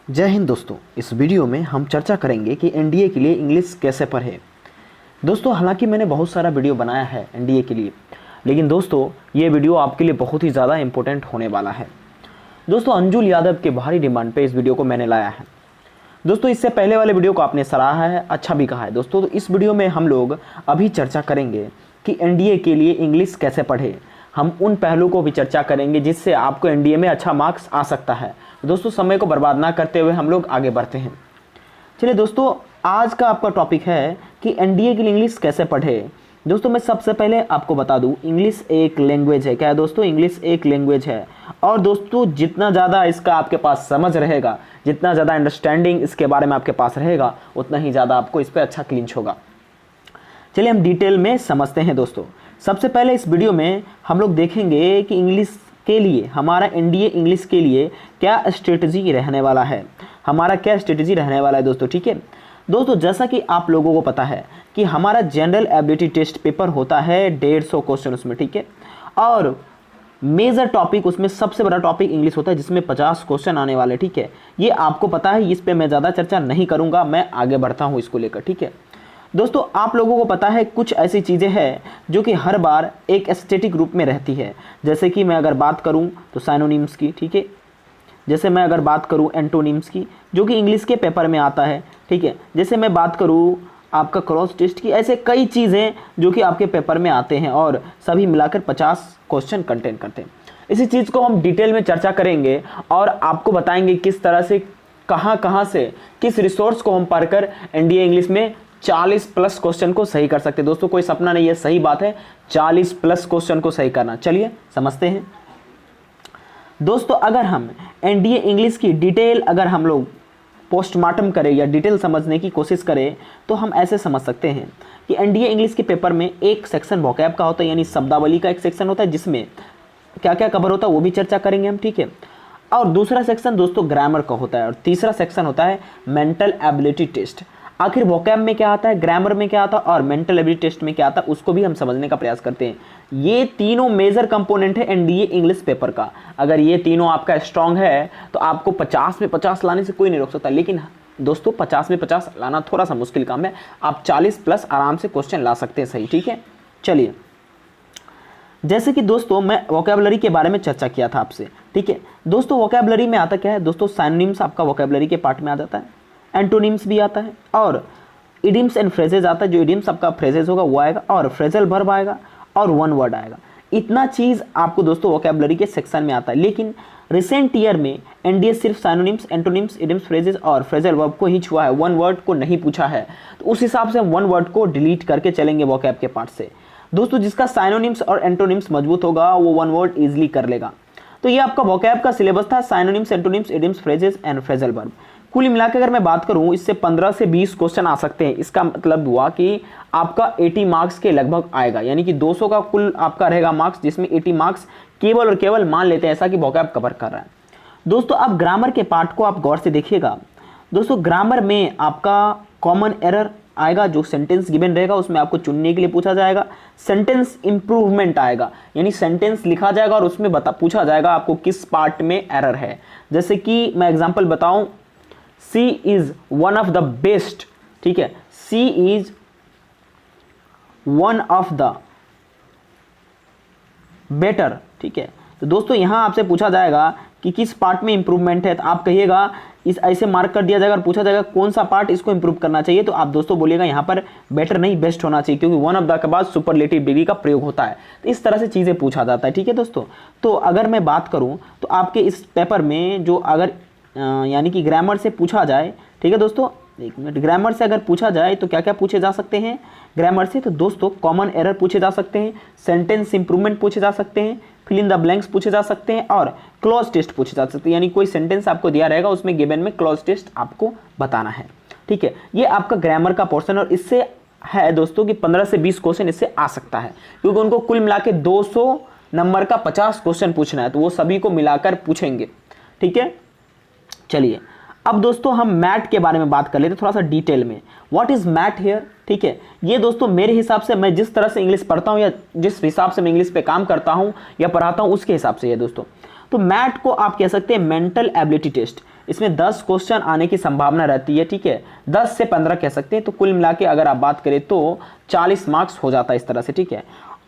जय हिंद दोस्तों। इस वीडियो में हम चर्चा करेंगे कि एनडीए के लिए इंग्लिश कैसे पढ़े। दोस्तों हालांकि मैंने बहुत सारा वीडियो बनाया है एनडीए के लिए, लेकिन दोस्तों ये वीडियो आपके लिए बहुत ही ज़्यादा इंपॉर्टेंट होने वाला है। दोस्तों अंजुल यादव के भारी डिमांड पे इस वीडियो को मैंने लाया है। दोस्तों इससे पहले वाले वीडियो को आपने सराहा है, अच्छा भी कहा है दोस्तों। तो इस वीडियो में हम लोग अभी चर्चा करेंगे कि एनडीए के लिए इंग्लिश कैसे पढ़े। हम उन पहलू को भी चर्चा करेंगे जिससे आपको एनडीए में अच्छा मार्क्स आ सकता है। दोस्तों समय को बर्बाद ना करते हुए हम लोग आगे बढ़ते हैं। चलिए दोस्तों, आज का आपका टॉपिक है कि एनडीए के लिए इंग्लिश कैसे पढ़े। दोस्तों मैं सबसे पहले आपको बता दूं, इंग्लिश एक लैंग्वेज है। क्या है दोस्तों? इंग्लिश एक लैंग्वेज है। और दोस्तों जितना ज़्यादा इसका आपके पास समझ रहेगा, जितना ज़्यादा अंडरस्टैंडिंग इसके बारे में आपके पास रहेगा, उतना ही ज़्यादा आपको इस पर अच्छा क्लिंच होगा। चलिए हम डिटेल में समझते हैं दोस्तों। सबसे पहले इस वीडियो में हम लोग देखेंगे कि इंग्लिश के लिए हमारा एनडीए इंग्लिश के लिए क्या स्ट्रेटजी रहने वाला है, हमारा क्या स्ट्रेटजी रहने वाला है दोस्तों। ठीक है दोस्तों, जैसा कि आप लोगों को पता है कि हमारा जनरल एबिलिटी टेस्ट पेपर होता है 150 क्वेश्चन उसमें। ठीक है, और मेजर टॉपिक उसमें सबसे बड़ा टॉपिक इंग्लिश होता है जिसमें 50 क्वेश्चन आने वाले। ठीक है, ये आपको पता है, इस पर मैं ज़्यादा चर्चा नहीं करूँगा, मैं आगे बढ़ता हूँ इसको लेकर। ठीक है दोस्तों, आप लोगों को पता है कुछ ऐसी चीज़ें हैं जो कि हर बार एक स्टैटिक रूप में रहती है। जैसे कि मैं अगर बात करूं तो साइनोनिम्स की, ठीक है, जैसे मैं अगर बात करूं एंटोनिम्स की जो कि इंग्लिश के पेपर में आता है। ठीक है, जैसे मैं बात करूं आपका क्रॉस टेस्ट की, ऐसे कई चीज़ें जो कि आपके पेपर में आते हैं और सभी मिलाकर 50 क्वेश्चन कंटेंट करते हैं। इसी चीज़ को हम डिटेल में चर्चा करेंगे और आपको बताएंगे किस तरह से, कहाँ से, किस रिसोर्स को हम पढ़कर एनडीए इंग्लिश में 40+ क्वेश्चन को सही कर सकते हैं। दोस्तों कोई सपना नहीं है, सही बात है, 40+ क्वेश्चन को सही करना। चलिए समझते हैं दोस्तों। अगर हम एनडीए इंग्लिश की डिटेल अगर हम लोग पोस्टमार्टम करें या डिटेल समझने की कोशिश करें तो हम ऐसे समझ सकते हैं कि एनडीए इंग्लिश के पेपर में एक सेक्शन वोकैब का होता है, यानी शब्दावली का एक सेक्शन होता है जिसमें क्या क्या कवर होता है वो भी चर्चा करेंगे हम। ठीक है, और दूसरा सेक्शन दोस्तों ग्रामर का होता है और तीसरा सेक्शन होता है मेंटल एबिलिटी टेस्ट। आखिर वोकैब में क्या आता है, ग्रामर में क्या आता है और मेंटल एबिलिटी टेस्ट में क्या आता है, उसको भी हम समझने का प्रयास करते हैं। ये तीनों मेजर कंपोनेंट है एनडीए इंग्लिश पेपर का। अगर ये तीनों आपका स्ट्रांग है तो आपको 50 में 50 लाने से कोई नहीं रोक सकता। लेकिन दोस्तों 50 में 50 लाना थोड़ा सा मुश्किल काम है, आप 40+ आराम से क्वेश्चन ला सकते हैं सही। ठीक है, चलिए जैसे कि दोस्तों मैं वोकैबुलरी के बारे में चर्चा किया था आपसे। ठीक है दोस्तों, वोकैबुलरी में आता क्या है दोस्तों, साइनोनिम्स आपका वोकैबुलरी के पार्ट में आ जाता है, एंटोनिम्स भी आता है और इडियम्स एंड फ्रेजेज आता है। जो इडियम्स आपका फ्रेजेज होगा वो आएगा और फ्रेजल वर्ब आएगा और वन वर्ड आएगा। इतना चीज़ आपको दोस्तों वोकैबुलरी के सेक्शन में आता है। लेकिन रिसेंट ईयर में एनडीए सिर्फ साइनोनिम्स, एंटोनिम्स, इडियम्स, फ्रेजेज और फ्रेजल वर्ब को ही छुआ है, वन वर्ड को नहीं पूछा है। तो उस हिसाब से हम वन वर्ड को डिलीट करके चलेंगे वोकैब के पार्ट से। दोस्तों जिसका साइनोनिम्स और एंटोनिम्स मजबूत होगा वो वन वर्ड ईजिली कर लेगा। तो ये आपका वोकैब का सिलेबस था, synonyms, antonyms, idioms, phrases and phrasal verb. कुल मिलाकर अगर मैं बात करूं इससे 15 से 20 क्वेश्चन आ सकते हैं। इसका मतलब हुआ कि आपका 80 मार्क्स के लगभग आएगा, यानी कि 200 का कुल आपका रहेगा मार्क्स, जिसमें 80 मार्क्स केवल और केवल मान लेते हैं ऐसा कि वोकैब कवर कर रहा है। दोस्तों अब ग्रामर के पार्ट को आप गौर से देखिएगा। दोस्तों ग्रामर में आपका कॉमन एरर आएगा, जो सेंटेंस गिवन रहेगा उसमें आपको चुनने के लिए पूछा जाएगा। सेंटेंस इंप्रूवमेंट आएगा, यानी सेंटेंस लिखा जाएगा और उसमें पूछा जाएगा आपको किस पार्ट में एरर है। जैसे कि मैं एग्जांपल बताऊं, C is one of the best. ठीक है, C is one of the better. ठीक है, तो दोस्तों यहां आपसे पूछा जाएगा कि किस पार्ट में इंप्रूवमेंट है, तो आप कहिएगा, इस ऐसे मार्क कर दिया जाएगा और पूछा जाएगा कौन सा पार्ट इसको इंप्रूव करना चाहिए, तो आप दोस्तों बोलिएगा यहाँ पर बेटर नहीं बेस्ट होना चाहिए, क्योंकि वन ऑफ द के बाद सुपरलेटिव डिग्री का प्रयोग होता है। तो इस तरह से चीज़ें पूछा जाता है। ठीक है दोस्तों, तो अगर मैं बात करूँ तो आपके इस पेपर में जो अगर यानी कि ग्रामर से पूछा जाए, ठीक है दोस्तों, एक मिनट, ग्रामर से अगर पूछा जाए तो क्या क्या पूछे जा सकते हैं ग्रामर से, तो दोस्तों कॉमन एरर पूछे जा सकते हैं, सेंटेंस इंप्रूवमेंट पूछे जा सकते हैं, फिल इन द ब्लैंक्स पूछे जा सकते हैं और क्लॉज टेस्ट पूछे जा सकते हैं। यानी कोई सेंटेंस आपको दिया रहेगा उसमें गिवन में क्लॉज टेस्ट आपको बताना है। ठीक है, ये आपका ग्रामर का पोर्शन और इससे है दोस्तों कि 15 से 20 क्वेश्चन इससे आ सकता है, क्योंकि उनको कुल मिला के 200 नंबर का 50 क्वेश्चन पूछना है, तो वो सभी को मिलाकर पूछेंगे। ठीक है, चलिए अब दोस्तों हम मैथ के बारे में बात कर लेते हैं थोड़ा सा डिटेल में। What is math here? ठीक है, ये दोस्तों मेरे हिसाब से, मैं जिस तरह से इंग्लिश पढ़ता हूँ या जिस हिसाब से मैं इंग्लिश पे काम करता हूँ या पढ़ाता हूँ उसके हिसाब से ये दोस्तों। तो मैट को आप कह सकते हैं मेंटल एबिलिटी टेस्ट। इसमें 10 क्वेश्चन आने की संभावना रहती है, ठीक है, 10 से 15 कह सकते हैं। तो कुल मिला के अगर आप बात करें तो 40 मार्क्स हो जाता है इस तरह से, ठीक है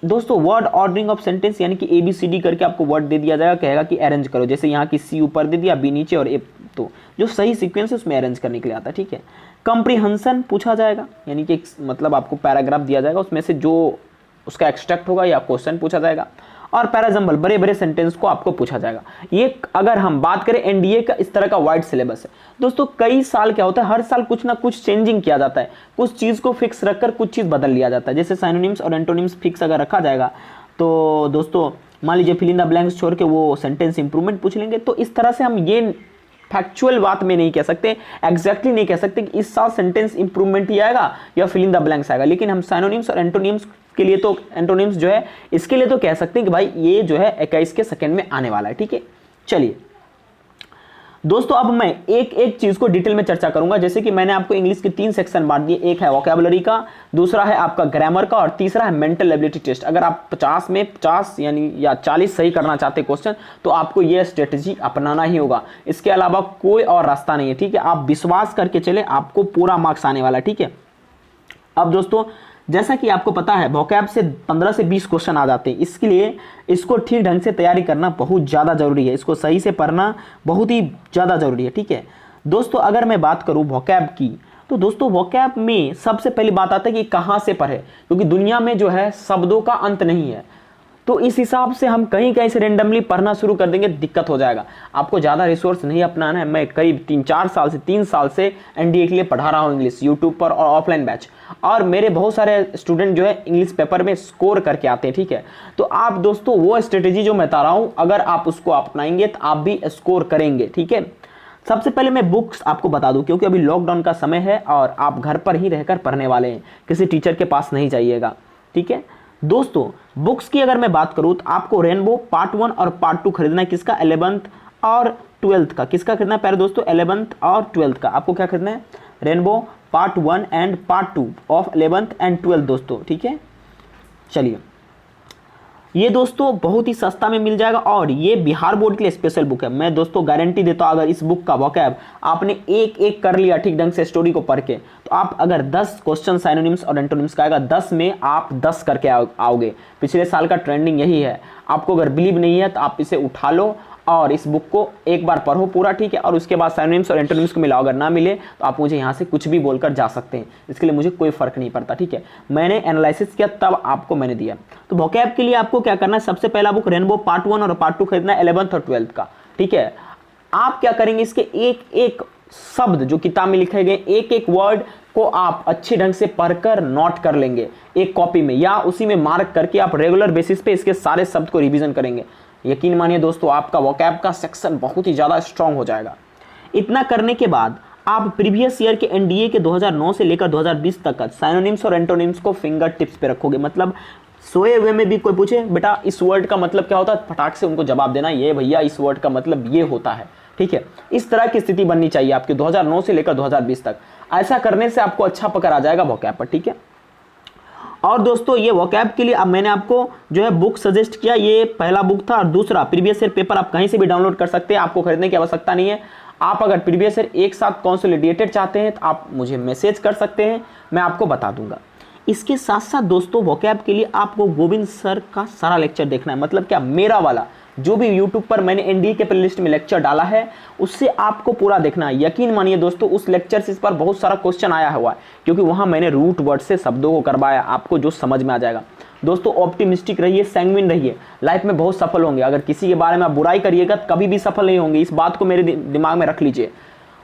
दोस्तों। वर्ड ऑर्डरिंग ऑफ सेंटेंस यानी कि ABCD करके आपको वर्ड दे दिया जाएगा, कहेगा कि अरेंज करो, जैसे यहाँ की C ऊपर दे दिया, B नीचे और A, तो जो सही सीक्वेंस है उसमें अरेंज करने के लिए आता है, ठीक है। कंप्रीहेंशन पूछा जाएगा, यानी कि मतलब आपको पैराग्राफ दिया जाएगा, उसमें से जो उसका एक्सट्रैक्ट होगा या क्वेश्चन पूछा जाएगा। और पैराजम्बल बड़े बड़े सेंटेंस को आपको पूछा जाएगा। ये अगर हम बात करें NDA का इस तरह का वाइड सिलेबस है दोस्तों। कई साल क्या होता है, हर साल कुछ ना कुछ चेंजिंग किया जाता है, कुछ चीज़ को फिक्स रखकर कुछ चीज़ बदल लिया जाता है। जैसे साइनोनिम्स और एंटोनिम्स फिक्स अगर रखा जाएगा तो दोस्तों मान लीजिए फिल इन द ब्लैंक्स छोड़ के वो सेंटेंस इंप्रूवमेंट पूछ लेंगे। तो इस तरह से हम ये फैक्चुअल बात में नहीं कह सकते, एग्जैक्टली नहीं कह सकते कि इस साल सेंटेंस इंप्रूवमेंट ही आएगा या फिल इन द ब्लैंक्स आएगा। लेकिन हम साइनोनिम्स और एंटोनिम्स के लिए तो एंटोनिम्स जो है इसके लिए तो कह सकते हैं कि भाई ये जो है 21 के सेकंड में आने वाला है, ठीक है। चलिए दोस्तों अब मैं एक एक चीज को डिटेल में चर्चा करूंगा। जैसे कि मैंने आपको इंग्लिश के 3 सेक्शन बांट दिए, एक है वोकैबुलरी का, दूसरा है आपका ग्रामर का और तीसरा है मेंटल एबिलिटी टेस्ट। अगर आप 50 में 50 यानी या 40 सही करना चाहते क्वेश्चन तो आपको यह स्ट्रेटजी अपनाना ही होगा, इसके अलावा कोई और रास्ता नहीं है, ठीक है। आप विश्वास करके चले, आपको पूरा मार्क्स आने वाला, ठीक है। अब दोस्तों जैसा कि आपको पता है वोकैब से 15 से 20 क्वेश्चन आ जाते हैं, इसके लिए इसको ठीक ढंग से तैयारी करना बहुत ज़्यादा जरूरी है, इसको सही से पढ़ना बहुत ही ज़्यादा जरूरी है, ठीक है दोस्तों। अगर मैं बात करूँ वोकैब की तो दोस्तों वोकैब में सबसे पहली बात आता है कि कहाँ से पढ़े, क्योंकि दुनिया में जो है शब्दों का अंत नहीं है। तो इस हिसाब से हम कहीं कहीं से रेंडमली पढ़ना शुरू कर देंगे, दिक्कत हो जाएगा। आपको ज़्यादा रिसोर्स नहीं अपनाना है। मैं करीब 3 साल से NDA के लिए पढ़ा रहा हूँ इंग्लिश, यूट्यूब पर और ऑफलाइन बैच, और मेरे बहुत सारे स्टूडेंट जो है इंग्लिश पेपर में स्कोर करके आते हैं, ठीक है। तो आप दोस्तों वो स्ट्रेटेजी जो मैं बता रहा हूँ अगर आप उसको अपनाएंगे तो आप भी स्कोर करेंगे, ठीक है। सबसे पहले मैं बुक्स आपको बता दूं, क्योंकि अभी लॉकडाउन का समय है और आप घर पर ही रहकर पढ़ने वाले हैं, किसी टीचर के पास नहीं जाइएगा, ठीक है दोस्तों। बुक्स की अगर मैं बात करूं तो आपको रेनबो पार्ट 1 और पार्ट 2 खरीदना है। किसका? 11th और 12th का। किसका खरीदना है प्यारे दोस्तों? 11th और 12th का। आपको क्या खरीदना है? Rainbow part 1 and part 2 of 11th and 12th दोस्तों, ठीक है। चलिए ये दोस्तों बहुत ही सस्ता में मिल जाएगा और ये बिहार बोर्ड के लिए स्पेशल बुक है। मैं दोस्तों गारंटी देता हूँ अगर इस बुक का वोकैब आपने एक एक कर लिया ठीक ढंग से स्टोरी को पढ़ के, तो आप अगर 10 क्वेश्चन साइनोनिम्स और एंटोनिम्स का आएगा 10 में आप 10 करके आओगे। पिछले साल का ट्रेंडिंग यही है। आपको अगर बिलीव नहीं है तो आप इसे उठा लो और इस बुक को एक बार पढ़ो पूरा, ठीक है। और उसके बाद साइनोनिम्स और एंटोनिम्स को मिलाओ, अगर ना मिले तो आप मुझे यहाँ से कुछ भी बोलकर जा सकते हैं, इसके लिए मुझे कोई फर्क नहीं पड़ता, ठीक है। मैंने एनालिसिस किया तब आपको मैंने दिया। तो वोकैब के लिए आपको क्या करना है? सबसे पहला बुक रेनबो पार्ट 1 और पार्ट 2 खरीदना है 11th और 12th का, ठीक है। आप क्या करेंगे? इसके एक एक शब्द जो किताब में लिखे गए, एक एक वर्ड को आप अच्छे ढंग से पढ़कर नोट कर लेंगे एक कॉपी में, या उसी में मार्क करके आप रेगुलर बेसिस पे इसके सारे शब्द को रिवीजन करेंगे। यकीन मानिए दोस्तों आपका वोकैब का सेक्शन बहुत ही ज़्यादा स्ट्रांग हो जाएगा। इतना करने के बाद आप प्रीवियस ईयर के NDA के 2009 से लेकर 2020 तक का साइनोनिम्स और एंटोनिम्स को फिंगर टिप्स पे रखोगे। मतलब सोए हुए में भी कोई पूछे बेटा इस वर्ड का मतलब क्या होता है, फटाक से उनको जवाब देना, ये भैया इस वर्ड का मतलब ये होता है, ठीक है। इस तरह की स्थिति बननी चाहिए आपके 2009 से लेकर 2020 तक। ऐसा करने से आपको अच्छा पकड़ आ जाएगा वोकैब पर, ठीक है। और दोस्तों ये वोकैब के लिए अब मैंने आपको जो है बुक सजेस्ट किया, ये पहला बुक था। और दूसरा प्रीवियस ईयर पेपर आप कहीं से भी डाउनलोड कर सकते हैं, आपको खरीदने की आवश्यकता नहीं है। आप अगर प्रीवियस ईयर एक साथ कंसोलिडेटेड चाहते हैं तो आप मुझे मैसेज कर सकते हैं, मैं आपको बता दूंगा। इसके साथ साथ दोस्तों वोकैब के लिए आपको गोविंद सर का सारा लेक्चर देखना है। मतलब क्या? मेरा वाला जो भी यूट्यूब पर मैंने NDA के प्लेलिस्ट में लेक्चर डाला है उससे आपको पूरा देखना है। यकीन मानिए दोस्तों उस लेक्चर से इस पर बहुत सारा क्वेश्चन आया हुआ है, क्योंकि वहां मैंने रूट वर्ड से शब्दों को करवाया, आपको जो समझ में आ जाएगा। दोस्तों ऑप्टिमिस्टिक रहिए, सैंग्विन रहिए, लाइफ में बहुत सफल होंगे। अगर किसी के बारे में आप बुराई करिएगा तो कभी भी सफल नहीं होंगे, इस बात को मेरे दिमाग में रख लीजिए।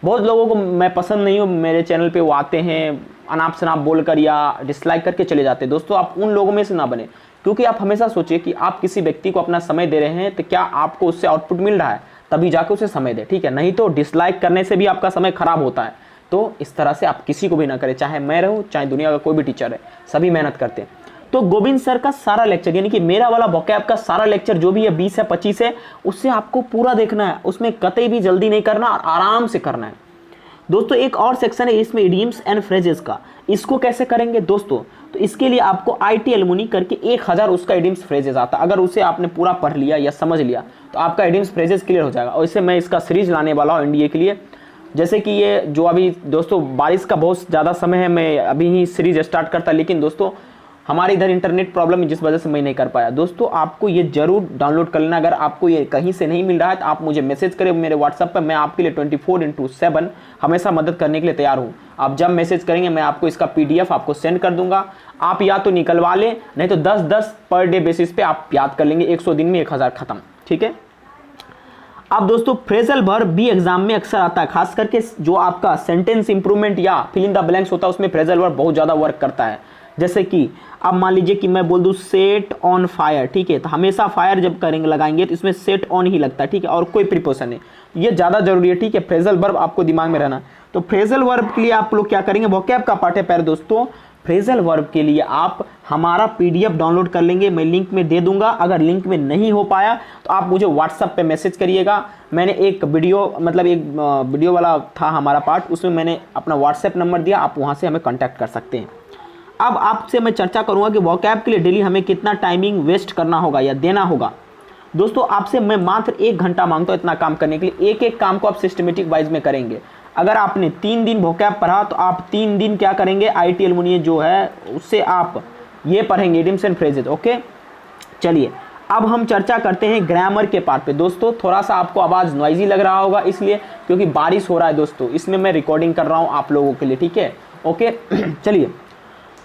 बहुत लोगों को मैं पसंद नहीं हूँ, मेरे चैनल पे वो आते हैं अनाप शनाप बोलकर या डिसलाइक करके चले जाते हैं। दोस्तों आप उन लोगों में से ना बने, क्योंकि आप हमेशा सोचिए कि आप किसी व्यक्ति को अपना समय दे रहे हैं तो क्या आपको उससे आउटपुट मिल रहा है, तभी जाकर उसे समय दे, ठीक है। नहीं तो डिसलाइक करने से भी आपका समय खराब होता है। तो इस तरह से आप किसी को भी ना करें, चाहे मैं रहूं चाहे दुनिया का कोई भी टीचर है, सभी मेहनत करते हैं। तो गोविंद सर का सारा लेक्चर यानी कि मेरा वाला वोकैब का सारा लेक्चर जो भी है 20 या 25 है, उससे आपको पूरा देखना है। उसमें कतई भी जल्दी नहीं करना और आराम से करना है। दोस्तों एक और सेक्शन है इसमें इडियम्स एंड फ्रेजेस का। इसको कैसे करेंगे दोस्तों? तो इसके लिए आपको IT एलुमनी करके 1000 उसका इडियम्स फ्रेजेस आता है। अगर उसे आपने पूरा पढ़ लिया या समझ लिया तो आपका इडियम्स फ्रेजेस क्लियर हो जाएगा। और इससे मैं इसका सीरीज लाने वाला हूँ NDA के लिए। जैसे कि ये जो अभी दोस्तों बारिश का बहुत ज़्यादा समय है, मैं अभी ही सीरीज स्टार्ट करता, लेकिन दोस्तों हमारे इधर इंटरनेट प्रॉब्लम है जिस वजह से मैं नहीं कर पाया। दोस्तों आपको ये जरूर डाउनलोड कर लेना। अगर आपको ये कहीं से नहीं मिल रहा है तो आप मुझे मैसेज करें मेरे व्हाट्सएप पर। मैं आपके लिए 24/7 हमेशा मदद करने के लिए तैयार हूँ। आप जब मैसेज करेंगे मैं आपको इसका PDF आपको सेंड कर दूंगा। आप या तो निकलवा लें, नहीं तो 10-10 पर डे बेसिस पे आप याद कर लेंगे। 100 दिन में 1000 खत्म, ठीक है। अब दोस्तों फ्रेजल वर्ब भी एग्जाम में अक्सर आता है, खास करके जो आपका सेंटेंस इंप्रूवमेंट या फिल इन द ब्लैंक्स होता है उसमें फ्रेजल वर्ब बहुत ज़्यादा वर्क करता है। जैसे कि अब मान लीजिए कि मैं बोल दूं सेट ऑन फायर, ठीक है, तो हमेशा फायर जब करेंगे लगाएंगे तो इसमें सेट ऑन ही लगता है, ठीक है, और कोई प्रीपोजिशन नहीं। ये ज़्यादा जरूरी है, ठीक है, फ्रेजल वर्ब आपको दिमाग में रहना। तो फ्रेजल वर्ब के लिए आप लोग क्या करेंगे, वोकैब का पार्ट है प्यारे दोस्तों। फ्रेजल वर्ब के लिए आप हमारा PDF डाउनलोड कर लेंगे, मैं लिंक में दे दूंगा। अगर लिंक में नहीं हो पाया तो आप मुझे व्हाट्सएप पे मैसेज करिएगा। मैंने एक वीडियो मतलब एक वीडियो वाला था हमारा पार्ट, उसमें मैंने अपना व्हाट्सएप नंबर दिया, आप वहाँ से हमें कॉन्टैक्ट कर सकते हैं। अब आपसे मैं चर्चा करूँगा कि वोकैब के लिए डेली हमें कितना टाइमिंग वेस्ट करना होगा या देना होगा। दोस्तों आपसे मैं मात्र 1 घंटा मांगता हूँ इतना काम करने के लिए। एक एक काम को आप सिस्टमेटिक वाइज में करेंगे। अगर आपने 3 दिन वोकैब पढ़ा तो आप 3 दिन क्या करेंगे, IT एलुमनी जो है उससे आप ये पढ़ेंगे इडियम्स एंड फ्रेजेस। ओके, चलिए अब हम चर्चा करते हैं ग्रामर के पार्ट पे। दोस्तों थोड़ा सा आपको आवाज़ नॉइजी लग रहा होगा इसलिए क्योंकि बारिश हो रहा है दोस्तों, इसमें मैं रिकॉर्डिंग कर रहा हूँ आप लोगों के लिए, ठीक है। ओके चलिए,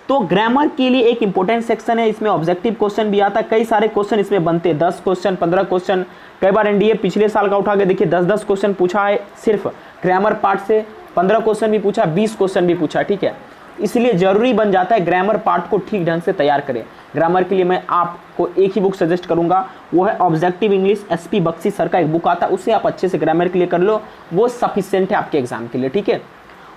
तो ग्रामर के लिए एक इंपॉर्टेंट सेक्शन है, इसमें ऑब्जेक्टिव क्वेश्चन भी आता है। कई सारे क्वेश्चन इसमें बनते हैं, 10 क्वेश्चन 15 क्वेश्चन। कई बार NDA पिछले साल का उठा के देखिए 10-10 क्वेश्चन पूछा है सिर्फ ग्रामर पार्ट से, 15 क्वेश्चन भी पूछा, 20 क्वेश्चन भी पूछा, ठीक है। इसलिए जरूरी बन जाता है ग्रामर पार्ट को ठीक ढंग से तैयार करें। ग्रामर के लिए मैं आपको एक ही बुक सजेस्ट करूंगा, वो है objective English. SP Bakshi sir का एक बुक आता है, उससे आप अच्छे से ग्रामर के लिए कर लो, वो सफिशिएंट है आपके एग्जाम के लिए, ठीक है।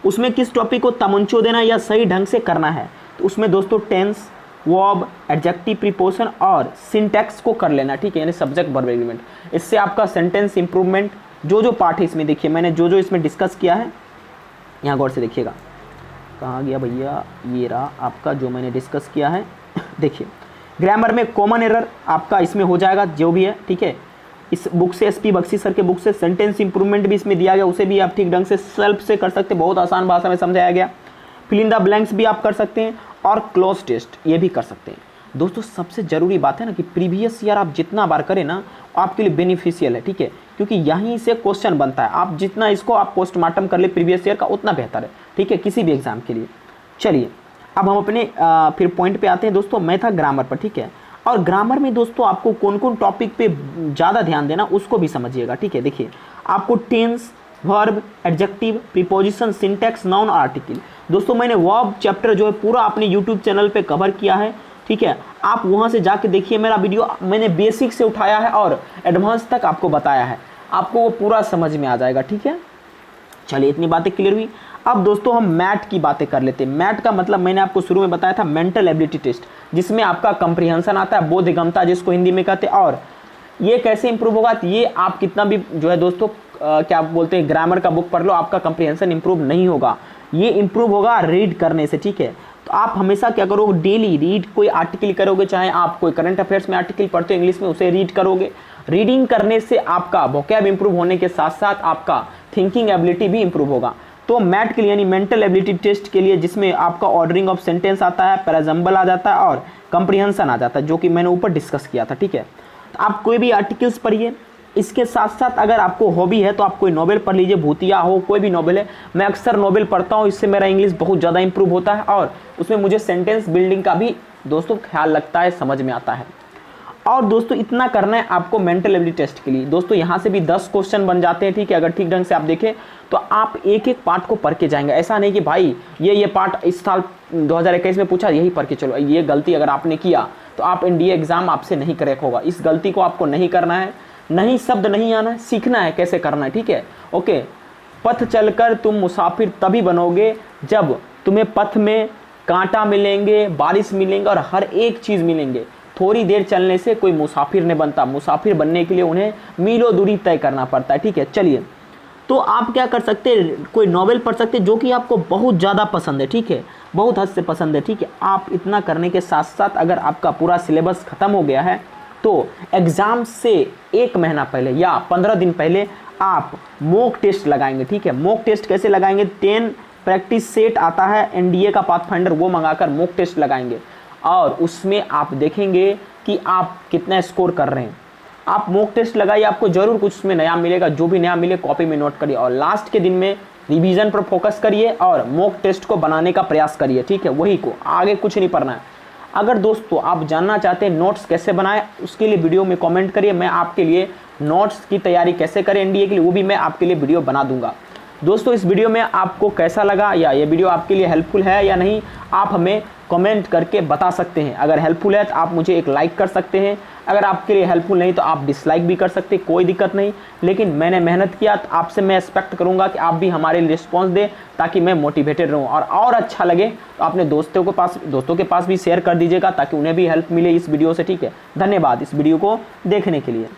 उसमें किस टॉपिक को तमंचो देना या सही ढंग से करना है, तो उसमें दोस्तों टेंस, वर्ब, एडजेक्टिव, प्रीपोजिशन और सिंटैक्स को कर लेना, ठीक है, यानी सब्जेक्ट वर्ब एग्रीमेंट। इससे आपका सेंटेंस इंप्रूवमेंट जो पार्ट है इसमें देखिए, मैंने जो इसमें डिस्कस किया है, यहाँ गौर से देखिएगा। कहाँ गया भैया, ये रहा आपका जो मैंने डिस्कस किया है। देखिए ग्रामर में कॉमन एरर आपका इसमें हो जाएगा जो भी है, ठीक है। इस बुक से SP बख्शी सर के बुक से सेंटेंस इंप्रूवमेंट भी इसमें दिया गया, उसे भी आप ठीक ढंग से सेल्फ से कर सकते हैं, बहुत आसान भाषा में समझाया गया। फिल इन द ब्लैंक्स भी आप कर सकते हैं और क्लोज टेस्ट ये भी कर सकते हैं। दोस्तों सबसे ज़रूरी बात है ना कि प्रीवियस ईयर आप जितना बार करें ना आपके लिए बेनिफिशियल है, ठीक है, क्योंकि यहीं से क्वेश्चन बनता है। आप जितना इसको आप पोस्टमार्टम कर ले प्रीवियस ईयर का उतना बेहतर है, ठीक है, किसी भी एग्जाम के लिए। चलिए अब हम अपने फिर पॉइंट पे आते हैं दोस्तों। मैं था ग्रामर पर, ठीक है, और ग्रामर में दोस्तों आपको कौन कौन टॉपिक पे ज़्यादा ध्यान देना उसको भी समझिएगा, ठीक है। देखिए आपको tense, verb, adjective, preposition, syntax, noun, article. दोस्तों मैंने वर्ब चैप्टर जो है पूरा अपने यूट्यूब चैनल पे कवर किया है, ठीक है, आप वहाँ से जाके देखिए मेरा वीडियो। मैंने बेसिक से उठाया है और एडवांस तक आपको बताया है, आपको वो पूरा समझ में आ जाएगा, ठीक है। चलिए इतनी बातें क्लियर हुई। अब दोस्तों हम मैथ की बातें कर लेते हैं। मैथ का मतलब मैंने आपको शुरू में बताया था मेंटल एबिलिटी टेस्ट, जिसमें आपका कंप्रीहेंशन आता है, बोधगम्यता जिसको हिंदी में कहते हैं। और ये कैसे इंप्रूव होगा, तो ये आप कितना भी जो है दोस्तों क्या बोलते हैं ग्रामर का बुक पढ़ लो, आपका कंप्रीहेंशन इंप्रूव नहीं होगा, ये इंप्रूव होगा रीड करने से, ठीक है। तो आप हमेशा क्या करोगे, डेली रीड, कोई आर्टिकल करोगे, चाहे आप कोई करंट अफेयर्स में आर्टिकल पढ़ते हो इंग्लिश में, उसे रीड करोगे। रीडिंग करने से आपका वोकैब इंप्रूव होने के साथ साथ आपका थिंकिंग एबिलिटी भी इंप्रूव होगा। तो मैथ के लिए यानी मेंटल एबिलिटी टेस्ट के लिए, जिसमें आपका ऑर्डरिंग ऑफ सेंटेंस आता है, पैराजम्बल आ जाता है और कंप्रीहेंशन आ जाता है, जो कि मैंने ऊपर डिस्कस किया था, ठीक है। तो आप कोई भी आर्टिकल्स पढ़िए, इसके साथ साथ अगर आपको हॉबी है तो आप कोई नॉवेल पढ़ लीजिए, भूतिया हो, कोई भी नॉवेल है। मैं अक्सर नॉवेल पढ़ता हूँ, इससे मेरा इंग्लिश बहुत ज़्यादा इंप्रूव होता है और उसमें मुझे सेंटेंस बिल्डिंग का भी दोस्तों ख्याल लगता है, समझ में आता है। और दोस्तों इतना करना है आपको मेंटल एबिलिटी टेस्ट के लिए। दोस्तों यहाँ से भी 10 क्वेश्चन बन जाते हैं, ठीक है, अगर ठीक ढंग से आप देखें तो आप एक एक पार्ट को पढ़ के जाएंगे। ऐसा नहीं कि भाई ये पार्ट इस साल 2021 में पूछा यही पढ़ के चलो, ये गलती अगर आपने किया तो आप NDA एग्जाम आपसे नहीं क्रैक होगा। इस गलती को आपको नहीं करना है, नहीं शब्द नहीं आना है, सीखना है कैसे करना है, ठीक है। ओके, पथ चलकर तुम मुसाफिर तभी बनोगे जब तुम्हें पथ में कांटा मिलेंगे, बारिश मिलेंगे और हर एक चीज़ मिलेंगे। थोड़ी देर चलने से कोई मुसाफिर नहीं बनता, मुसाफिर बनने के लिए उन्हें मीलों दूरी तय करना पड़ता है, ठीक है। चलिए तो आप क्या कर सकते हैं, कोई नॉवेल पढ़ सकते हैं जो कि आपको बहुत ज़्यादा पसंद है, ठीक है, बहुत हद से पसंद है, ठीक है। आप इतना करने के साथ साथ अगर आपका पूरा सिलेबस ख़त्म हो गया है तो एग्ज़ाम से 1 महीना पहले या 15 दिन पहले आप मॉक टेस्ट लगाएंगे, ठीक है। मॉक टेस्ट कैसे लगाएंगे, 10 प्रैक्टिस सेट आता है एनडीए का पाथफाइंडर, वो मंगाकर मॉक टेस्ट लगाएंगे और उसमें आप देखेंगे कि आप कितना स्कोर कर रहे हैं। आप मॉक टेस्ट लगाइए, आपको जरूर कुछ उसमें नया मिलेगा, जो भी नया मिले कॉपी में नोट करिए और लास्ट के दिन में रिवीजन पर फोकस करिए और मॉक टेस्ट को बनाने का प्रयास करिए, ठीक है, वही को, आगे कुछ नहीं पढ़ना है। अगर दोस्तों आप जानना चाहते हैं नोट्स कैसे बनाएं, उसके लिए वीडियो में कमेंट करिए, मैं आपके लिए नोट्स की तैयारी कैसे करें एनडीए के लिए वो भी मैं आपके लिए वीडियो बना दूंगा। दोस्तों इस वीडियो में आपको कैसा लगा या ये वीडियो आपके लिए हेल्पफुल है या नहीं, आप हमें कमेंट करके बता सकते हैं। अगर हेल्पफुल है तो आप मुझे एक लाइक कर सकते हैं, अगर आपके लिए हेल्पफुल नहीं तो आप डिसलाइक भी कर सकते हैं, कोई दिक्कत नहीं। लेकिन मैंने मेहनत किया तो आपसे मैं एक्सपेक्ट करूंगा कि आप भी हमारे लिए रिस्पॉन्स दें ताकि मैं मोटिवेटेड रहूं और अच्छा लगे तो अपने दोस्तों के पास भी शेयर कर दीजिएगा ताकि उन्हें भी हेल्प मिले इस वीडियो से, ठीक है। धन्यवाद इस वीडियो को देखने के लिए।